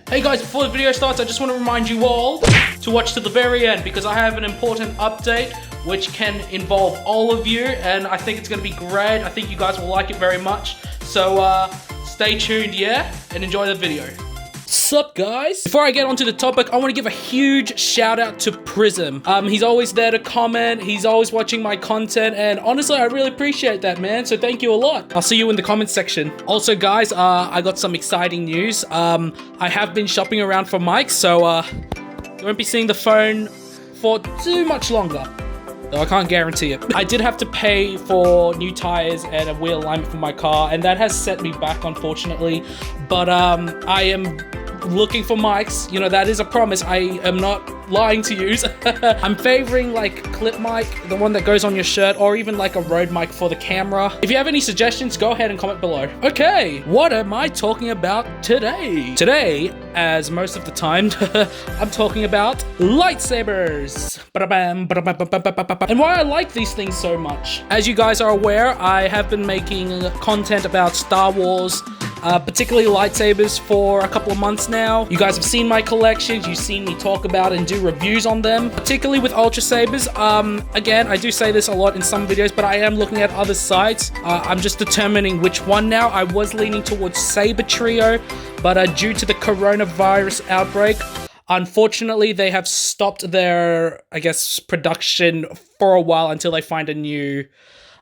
Hey guys, before the video starts, I just want to remind you all to watch to the very end because I have an important update which can involve all of you, and I think it's going to be great. I think you guys will like it very much. So stay tuned, yeah, and enjoy the video. Sup guys? Before I get onto the topic, I want to give a huge shout out to Prism. He's always there to comment, he's always watching my content, and honestly I really appreciate that, man, so thank you a lot. I'll see you in the comment section. Also guys, I got some exciting news. I have been shopping around for mics, so you won't be seeing the phone for too much longer. Though I can't guarantee it. I did have to pay for new tires and a wheel alignment for my car, and that has set me back, unfortunately. But I am looking for mics. You know, that is a promise. I am not lying to you. I'm favoring like clip mic, the one that goes on your shirt, or even like a Rode mic for the camera. If you have any suggestions, go ahead and comment below. Okay, what am I talking about today? Today, as most of the time, I'm talking about lightsabers. And why I like these things so much. As you guys are aware, I have been making content about Star Wars, particularly lightsabers, for a couple of months now. You guys have seen my collections, you've seen me talk about and do reviews on them, particularly with Ultra Sabers. Again, I do say this a lot in some videos, but I am looking at other sites. I'm just determining which one now. I was leaning towards Saber Trio, but due to the coronavirus outbreak, unfortunately, they have stopped their, I guess, production for a while until they find a new...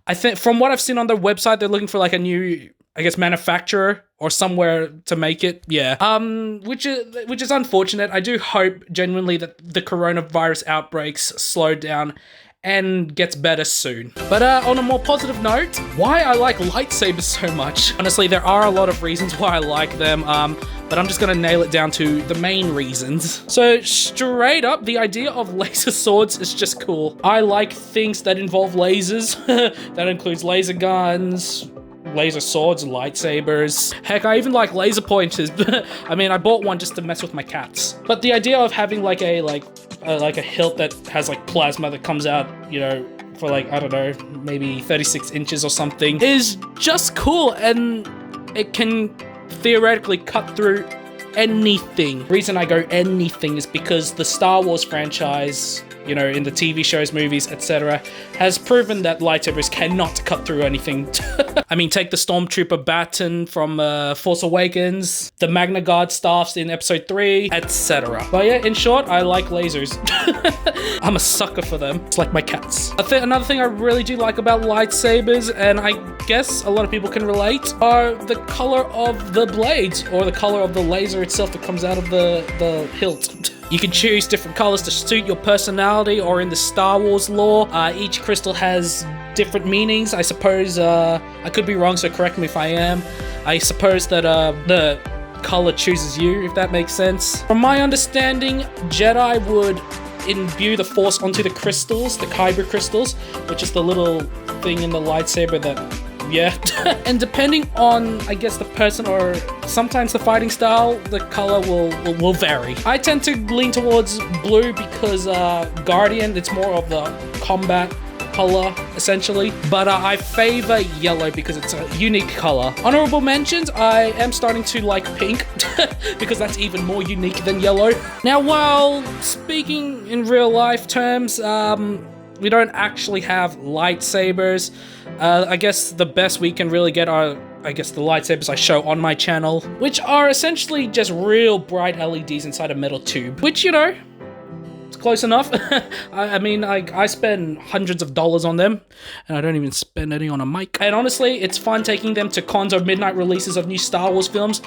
I think, from what I've seen on their website, they're looking for like a new, I guess, manufacturer or somewhere to make it. Yeah. Which is unfortunate. I do hope genuinely that the coronavirus outbreaks slow down and gets better soon. But on a more positive note, why I like lightsabers so much. Honestly, there are a lot of reasons why I like them, but I'm just gonna nail it down to the main reasons. So straight up, the idea of laser swords is just cool. I like things that involve lasers. That includes laser guns, laser swords, lightsabers. Heck, I even like laser pointers. I mean, I bought one just to mess with my cats. But the idea of having like a hilt that has like plasma that comes out, you know, for like, I don't know, maybe 36 inches or something is just cool, and it can theoretically cut through anything. The reason I go anything is because the Star Wars franchise, you know, in the TV shows, movies, etc., has proven that lightsabers cannot cut through anything. I mean, take the Stormtrooper baton from Force Awakens, the Magna Guard staffs in Episode 3, etc. But yeah, in short, I like lasers. I'm a sucker for them. It's like my cats. Another thing I really do like about lightsabers, and I guess a lot of people can relate, are the color of the blades, or the color of the laser itself that comes out of the hilt. You can choose different colors to suit your personality, or in the Star Wars lore, each crystal has different meanings. I suppose, I could be wrong, so correct me if I am. I suppose that the color chooses you, if that makes sense. From my understanding, Jedi would imbue the Force onto the crystals, the Kyber crystals, which is the little thing in the lightsaber that... yeah. And depending on, I guess, the person or sometimes the fighting style, the color will vary. I tend to lean towards blue because Guardian, it's more of the combat color, essentially. But I favor yellow because it's a unique color. Honorable mentions, I am starting to like pink because that's even more unique than yellow. Now, while speaking in real life terms, we don't actually have lightsabers. I guess the best we can really get are, I guess, the lightsabers I show on my channel, which are essentially just real bright LEDs inside a metal tube, which, you know, it's close enough. I mean, I spend hundreds of dollars on them, and I don't even spend any on a mic. And honestly, it's fun taking them to cons or midnight releases of new Star Wars films.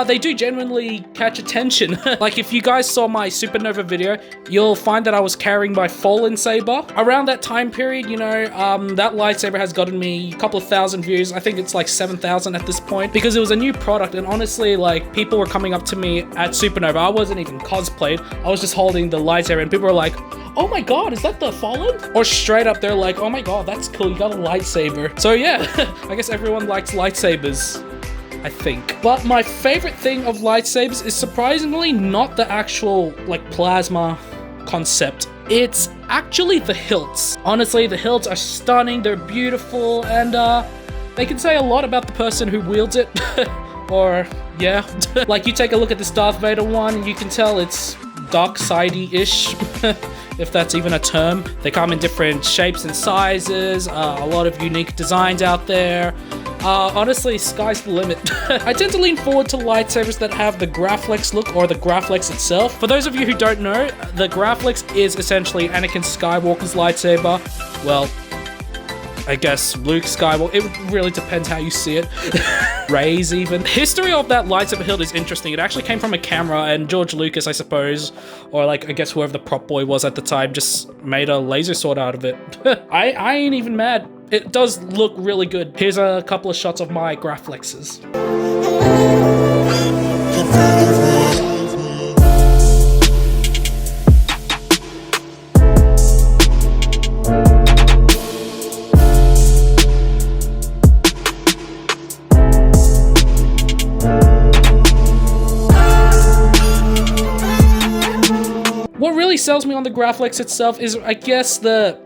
They do genuinely catch attention. Like, if you guys saw my Supernova video, you'll find that I was carrying my Fallen Saber. Around that time period, you know, that lightsaber has gotten me a couple of thousand views. I think it's like 7,000 at this point, because it was a new product, and honestly, like, people were coming up to me at Supernova. I wasn't even cosplayed. I was just holding the lightsaber, and people were like, oh my god, is that the Fallen? Or straight up, they're like, oh my god, that's cool, you got a lightsaber. So yeah, I guess everyone likes lightsabers, I think. But my favorite thing of lightsabers is surprisingly not the actual, like, plasma concept. It's actually the hilts. Honestly, the hilts are stunning, they're beautiful, and they can say a lot about the person who wields it. Or Yeah. Like, you take a look at this Darth Vader one, and you can tell it's dark sidey-ish, if that's even a term. They come in different shapes and sizes, a lot of unique designs out there. Honestly, sky's the limit. I tend to lean forward to lightsabers that have the Graflex look, or the Graflex itself. For those of you who don't know, the Graflex is essentially Anakin Skywalker's lightsaber. Well, I guess Luke Skywalker. It really depends how you see it. Rey's even. History of that lightsaber hilt is interesting. It actually came from a camera, and George Lucas, I suppose, or like, I guess whoever the prop boy was at the time, just made a laser sword out of it. I ain't even mad. It does look really good. Here's a couple of shots of my Graflexes. What really sells me on the Graflex itself is, I guess, the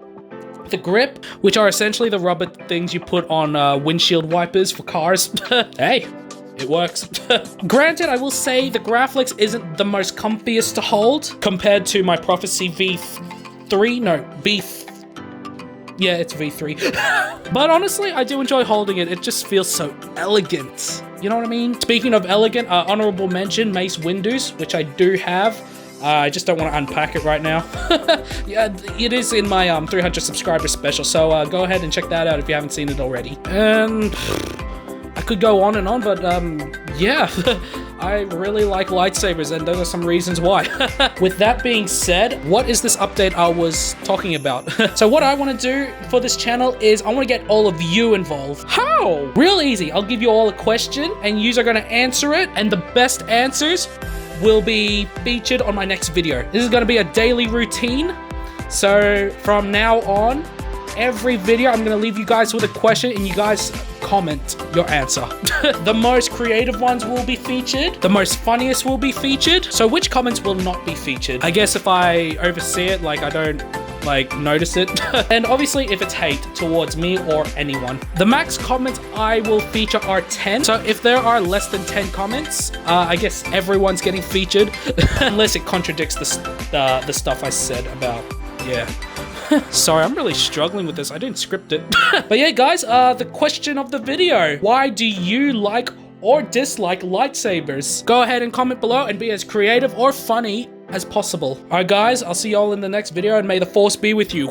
grip, which are essentially the rubber things you put on windshield wipers for cars. Hey, it works. Granted, I will say the Graflex isn't the most comfiest to hold compared to my Prophecy V3. No, yeah, it's V3. But honestly, I do enjoy holding it. It just feels so elegant. You know what I mean? Speaking of elegant, honorable mention, Mace Windu's, which I do have. I just don't want to unpack it right now. Yeah, it is in my 300 subscriber special, so go ahead and check that out if you haven't seen it already. And I could go on and on, but yeah, I really like lightsabers, and those are some reasons why. With that being said, what is this update I was talking about? So what I want to do for this channel is I want to get all of you involved. How? Real easy. I'll give you all a question, and you are going to answer it, and the best answers will be featured on my next video. This is going to be a daily routine. So from now on, every video I'm going to leave you guys with a question, and you guys comment your answer. The most creative ones will be featured. The most funniest will be featured. So which comments will not be featured? I guess if I oversee it, like I don't like notice it. And obviously if it's hate towards me or anyone. The max comments I will feature are 10. So if there are less than 10 comments, I guess everyone's getting featured. Unless it contradicts the stuff I said about, yeah. Sorry, I'm really struggling with this. I didn't script it. But yeah, guys, the question of the video. Why do you like or dislike lightsabers? Go ahead and comment below and be as creative or funny as possible. Alright guys, I'll see y'all in the next video, and may the force be with you.